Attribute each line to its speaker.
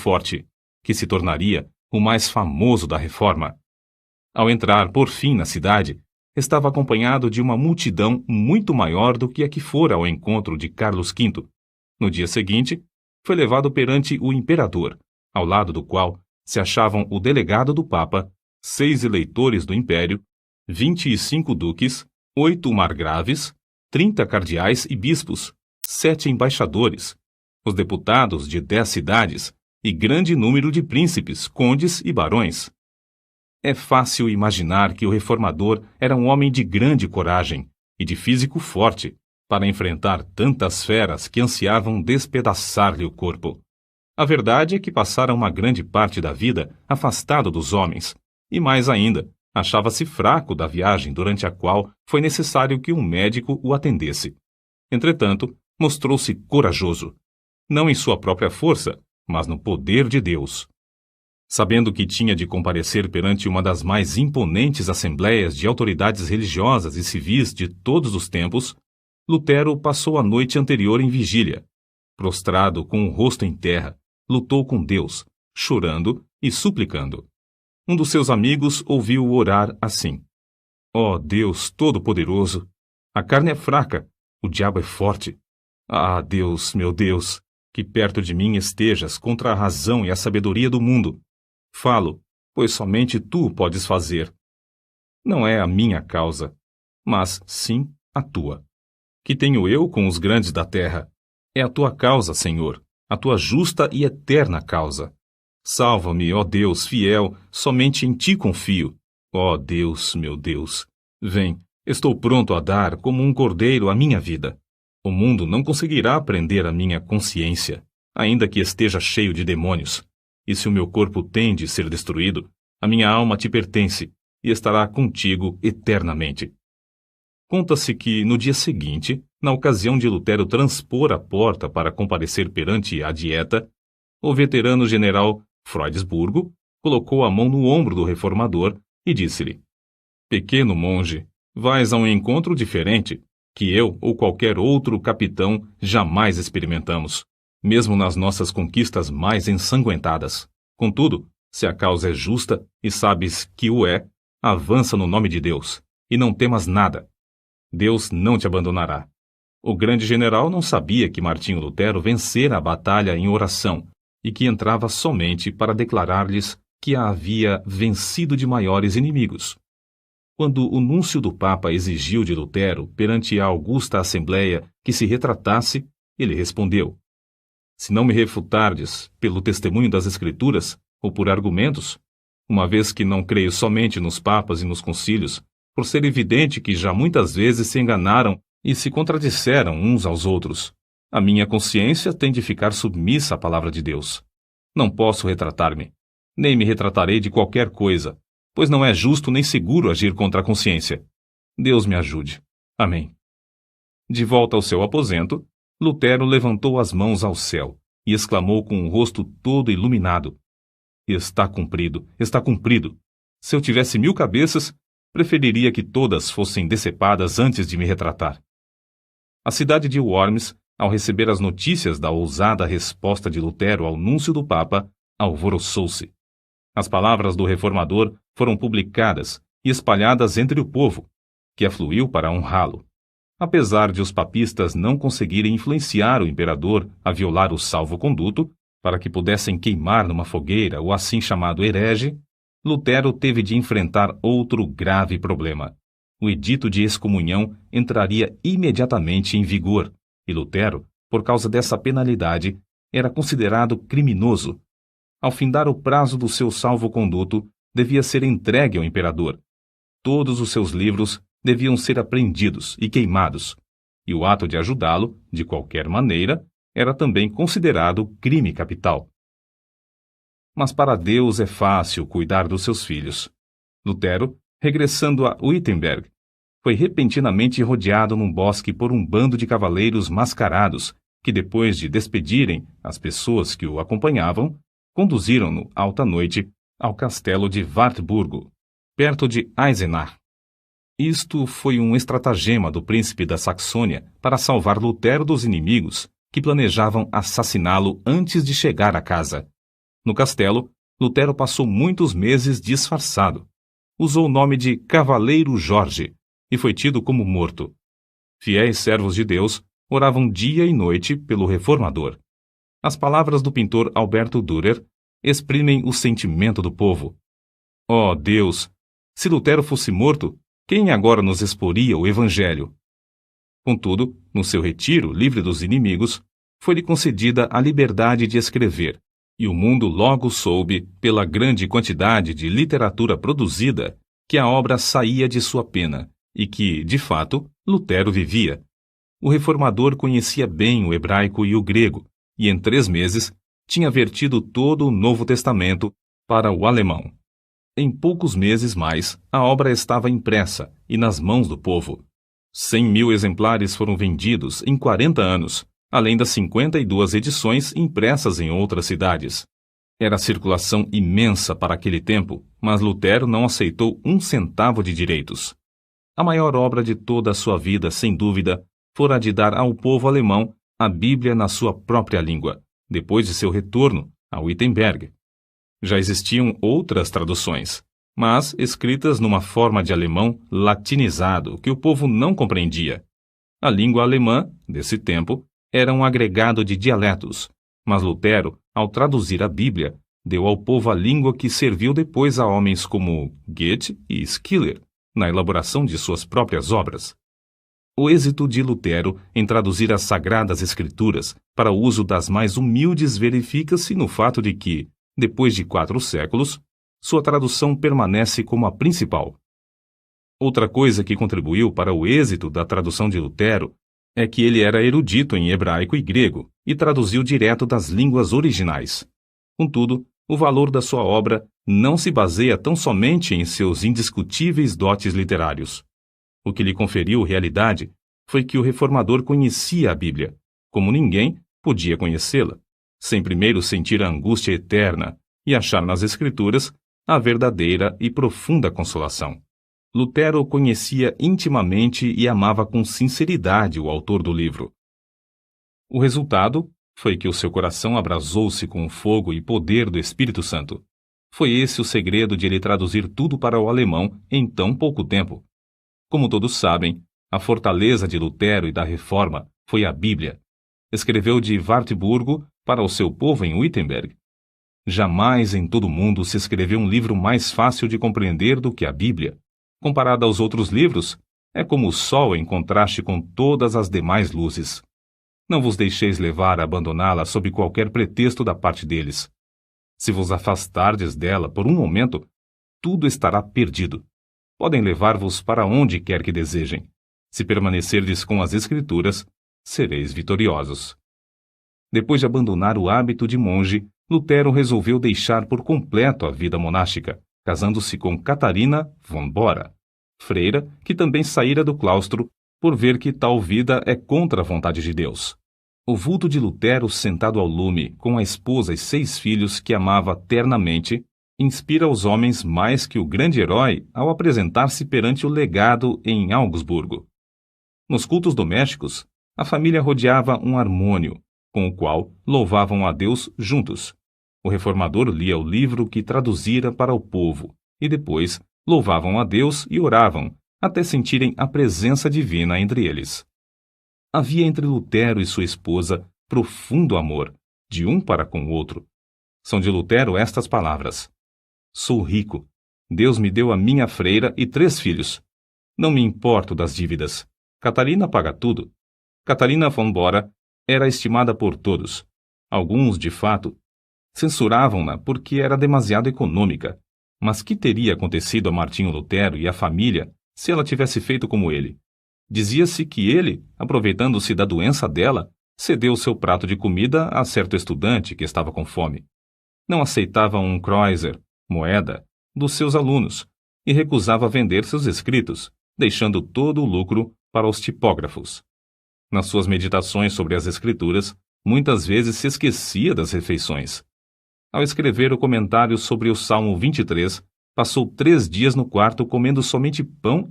Speaker 1: forte, que se tornaria o mais famoso da Reforma. Ao entrar, por fim, na cidade, estava acompanhado de uma multidão muito maior do que a que fora ao encontro de Carlos V. No dia seguinte, foi levado perante o imperador, ao lado do qual se achavam o delegado do Papa, 6 eleitores do Império, 25 duques, 8 margraves, 30 cardeais e bispos, 7 embaixadores, os deputados de 10 cidades e grande número de príncipes, condes e barões. É fácil imaginar que o reformador era um homem de grande coragem e de físico forte para enfrentar tantas feras que ansiavam despedaçar-lhe o corpo. A verdade é que passara uma grande parte da vida afastado dos homens, e mais ainda, achava-se fraco da viagem durante a qual foi necessário que um médico o atendesse. Entretanto, mostrou-se corajoso, não em sua própria força, mas no poder de Deus. Sabendo que tinha de comparecer perante uma das mais imponentes assembleias de autoridades religiosas e civis de todos os tempos, Lutero passou a noite anterior em vigília. Prostrado com o rosto em terra, lutou com Deus, chorando e suplicando. Um dos seus amigos ouviu-o orar assim: Ó Deus Todo-Poderoso, a carne é fraca, o diabo é forte. Ah, Deus, meu Deus, que perto de mim estejas contra a razão e a sabedoria do mundo. Falo, pois somente tu o podes fazer. Não é a minha causa, mas sim a tua. Que tenho eu com os grandes da terra? É a tua causa, Senhor, a tua justa e eterna causa. Salva-me, ó Deus fiel, somente em ti confio. Ó Deus, meu Deus, vem, estou pronto a dar como um cordeiro a minha vida. O mundo não conseguirá prender a minha consciência, ainda que esteja cheio de demônios. E se o meu corpo tem de ser destruído, a minha alma te pertence e estará contigo eternamente. Conta-se que, no dia seguinte, na ocasião de Lutero transpor a porta para comparecer perante a Dieta, o veterano general Freudesburgo colocou a mão no ombro do reformador e disse-lhe: Pequeno monge, vais a um encontro diferente, que eu ou qualquer outro capitão jamais experimentamos, mesmo nas nossas conquistas mais ensanguentadas. Contudo, se a causa é justa e sabes que o é, avança no nome de Deus, e não temas nada. Deus não te abandonará. O grande general não sabia que Martinho Lutero vencera a batalha em oração e que entrava somente para declarar-lhes que a havia vencido de maiores inimigos. Quando o núncio do Papa exigiu de Lutero, perante a augusta Assembleia, que se retratasse, ele respondeu: Se não me refutardes pelo testemunho das Escrituras ou por argumentos, uma vez que não creio somente nos papas e nos concílios, por ser evidente que já muitas vezes se enganaram e se contradisseram uns aos outros, a minha consciência tem de ficar submissa à palavra de Deus. Não posso retratar-me, nem me retratarei de qualquer coisa, pois não é justo nem seguro agir contra a consciência. Deus me ajude. Amém. De volta ao seu aposento, Lutero levantou as mãos ao céu e exclamou com o rosto todo iluminado: Está cumprido, está cumprido. Se eu tivesse 1000 cabeças, preferiria que todas fossem decepadas antes de me retratar. A cidade de Worms, ao receber as notícias da ousada resposta de Lutero ao núncio do Papa, alvoroçou-se. As palavras do reformador foram publicadas e espalhadas entre o povo, que afluiu para honrá-lo. Apesar de os papistas não conseguirem influenciar o imperador a violar o salvo-conduto, para que pudessem queimar numa fogueira o assim chamado herege, Lutero teve de enfrentar outro grave problema. O edito de excomunhão entraria imediatamente em vigor, e Lutero, por causa dessa penalidade, era considerado criminoso. Ao findar o prazo do seu salvo-conduto, devia ser entregue ao imperador. Todos os seus livros deviam ser apreendidos e queimados, e o ato de ajudá-lo, de qualquer maneira, era também considerado crime capital. Mas para Deus é fácil cuidar dos seus filhos. Lutero, regressando a Wittenberg, foi repentinamente rodeado num bosque por um bando de cavaleiros mascarados, que depois de despedirem as pessoas que o acompanhavam, conduziram-no, alta noite, ao castelo de Wartburgo, perto de Eisenach. Isto foi um estratagema do príncipe da Saxônia para salvar Lutero dos inimigos que planejavam assassiná-lo antes de chegar à casa. No castelo, Lutero passou muitos meses disfarçado. Usou o nome de Cavaleiro Jorge e foi tido como morto. Fiéis servos de Deus oravam dia e noite pelo reformador. As palavras do pintor Alberto Dürer exprimem o sentimento do povo. Ó Deus, se Lutero fosse morto, quem agora nos exporia o Evangelho? Contudo, no seu retiro, livre dos inimigos, foi-lhe concedida a liberdade de escrever, e o mundo logo soube, pela grande quantidade de literatura produzida, que a obra saía de sua pena, e que, de fato, Lutero vivia. O reformador conhecia bem o hebraico e o grego, e em 3 meses tinha vertido todo o Novo Testamento para o alemão. Em poucos meses mais, a obra estava impressa e nas mãos do povo. 100.000 exemplares foram vendidos em 40 anos, além das 52 edições impressas em outras cidades. Era circulação imensa para aquele tempo, mas Lutero não aceitou 1 centavo de direitos. A maior obra de toda a sua vida, sem dúvida, fora a de dar ao povo alemão a Bíblia na sua própria língua, depois de seu retorno a Wittenberg. Já existiam outras traduções, mas escritas numa forma de alemão latinizado que o povo não compreendia. A língua alemã, desse tempo, era um agregado de dialetos, mas Lutero, ao traduzir a Bíblia, deu ao povo a língua que serviu depois a homens como Goethe e Schiller, na elaboração de suas próprias obras. O êxito de Lutero em traduzir as Sagradas Escrituras para o uso das mais humildes verifica-se no fato de que, depois de 4 séculos, sua tradução permanece como a principal. Outra coisa que contribuiu para o êxito da tradução de Lutero é que ele era erudito em hebraico e grego e traduziu direto das línguas originais. Contudo, o valor da sua obra não se baseia tão somente em seus indiscutíveis dotes literários. O que lhe conferiu realidade foi que o reformador conhecia a Bíblia, como ninguém podia conhecê-la, sem primeiro sentir a angústia eterna e achar nas Escrituras a verdadeira e profunda consolação. Lutero conhecia intimamente e amava com sinceridade o autor do livro. O resultado foi que o seu coração abrasou-se com o fogo e poder do Espírito Santo. Foi esse o segredo de ele traduzir tudo para o alemão em tão pouco tempo. Como todos sabem, a fortaleza de Lutero e da Reforma foi a Bíblia. Escreveu de Wartburgo para o seu povo em Wittenberg. Jamais em todo o mundo se escreveu um livro mais fácil de compreender do que a Bíblia. Comparada aos outros livros, é como o sol em contraste com todas as demais luzes. Não vos deixeis levar a abandoná-la sob qualquer pretexto da parte deles. Se vos afastardes dela por um momento, tudo estará perdido. Podem levar-vos para onde quer que desejem. Se permanecerdes com as Escrituras, sereis vitoriosos. Depois de abandonar o hábito de monge, Lutero resolveu deixar por completo a vida monástica, casando-se com Catarina von Bora, freira que também saíra do claustro por ver que tal vida é contra a vontade de Deus. O vulto de Lutero sentado ao lume, com a esposa e 6 filhos que amava ternamente, inspira os homens mais que o grande herói ao apresentar-se perante o legado em Augsburgo. Nos cultos domésticos, a família rodeava um harmônio, com o qual louvavam a Deus juntos. O reformador lia o livro que traduzira para o povo, e depois louvavam a Deus e oravam, até sentirem a presença divina entre eles. Havia entre Lutero e sua esposa profundo amor, de um para com o outro. São de Lutero estas palavras: Sou rico. Deus me deu a minha freira e 3 filhos. Não me importo das dívidas. Catarina paga tudo. Catarina von Bora era estimada por todos. Alguns, de fato, censuravam-na porque era demasiado econômica. Mas que teria acontecido a Martinho Lutero e à família se ela tivesse feito como ele? Dizia-se que ele, aproveitando-se da doença dela, cedeu seu prato de comida a certo estudante que estava com fome. Não aceitava um kreuzer, moeda, dos seus alunos, e recusava vender seus escritos, deixando todo o lucro para os tipógrafos. Nas suas meditações sobre as Escrituras, muitas vezes se esquecia das refeições. Ao escrever o comentário sobre o Salmo 23, passou 3 dias no quarto comendo somente pão